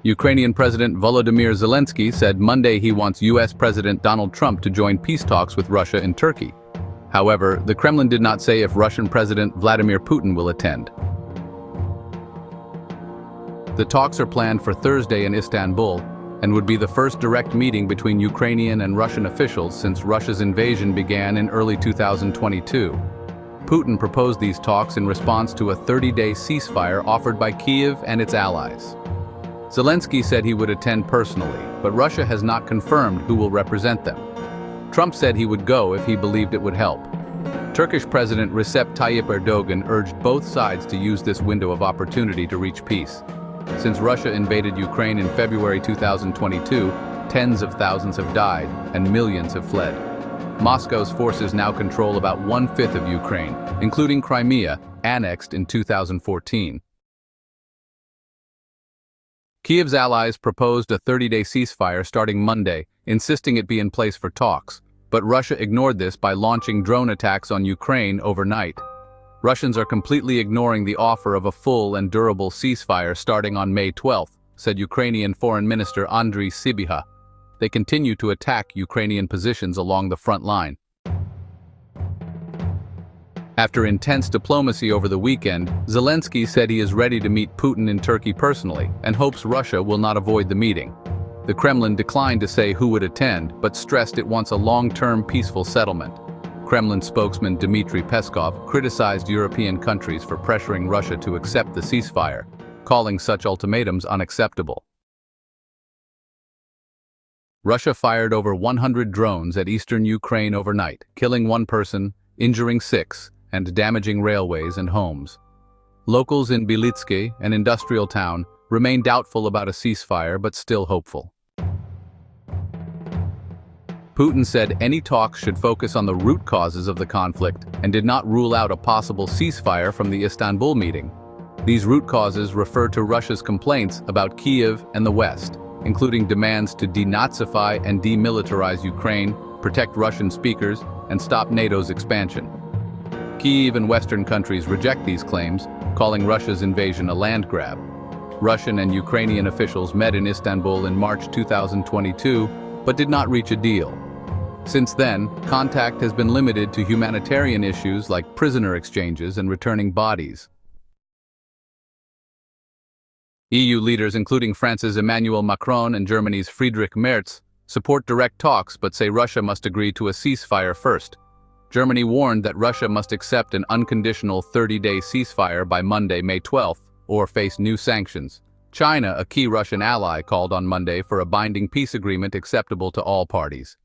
Ukrainian President Volodymyr Zelenskyy said Monday he wants U.S. President Donald Trump to join peace talks with Russia and Turkey. However, the Kremlin did not say if Russian President Vladimir Putin will attend. The talks are planned for Thursday in Istanbul and would be the first direct meeting between Ukrainian and Russian officials since Russia's invasion began in early 2022. Putin proposed these talks in response to a 30-day ceasefire offered by Kyiv and its allies. Zelenskyy said he would attend personally, but Russia has not confirmed who will represent them. Trump said he would go if he believed it would help. Turkish President Recep Tayyip Erdogan urged both sides to use this window of opportunity to reach peace. Since Russia invaded Ukraine in February 2022, tens of thousands have died and millions have fled. Moscow's forces now control about 1/5 of Ukraine, including Crimea, annexed in 2014. Kyiv's allies proposed a 30-day ceasefire starting Monday, insisting it be in place for talks, but Russia ignored this by launching drone attacks on Ukraine overnight. Russians are completely ignoring the offer of a full and durable ceasefire starting on May 12, said Ukrainian Foreign Minister Andrii Sybiha. They continue to attack Ukrainian positions along the front line. After intense diplomacy over the weekend, Zelenskyy said he is ready to meet Putin in Turkey personally and hopes Russia will not avoid the meeting. The Kremlin declined to say who would attend, but stressed it wants a long-term peaceful settlement. Kremlin spokesman Dmitry Peskov criticized European countries for pressuring Russia to accept the ceasefire, calling such ultimatums unacceptable. Russia fired over 100 drones at eastern Ukraine overnight, killing 1 person, injuring 6, and damaging railways and homes. Locals in Belitsky, an industrial town, remain doubtful about a ceasefire but still hopeful. Putin said any talks should focus on the root causes of the conflict and did not rule out a possible ceasefire from the Istanbul meeting. These root causes refer to Russia's complaints about Kyiv and the West, including demands to denazify and demilitarize Ukraine, protect Russian speakers, and stop NATO's expansion. Kyiv and Western countries reject these claims, calling Russia's invasion a land grab. Russian and Ukrainian officials met in Istanbul in March 2022, but did not reach a deal. Since then, contact has been limited to humanitarian issues like prisoner exchanges and returning bodies. EU leaders, including France's Emmanuel Macron and Germany's Friedrich Merz, support direct talks but say Russia must agree to a ceasefire first. Germany warned that Russia must accept an unconditional 30-day ceasefire by Monday, May 12, or face new sanctions. China, a key Russian ally, called on Monday for a binding peace agreement acceptable to all parties.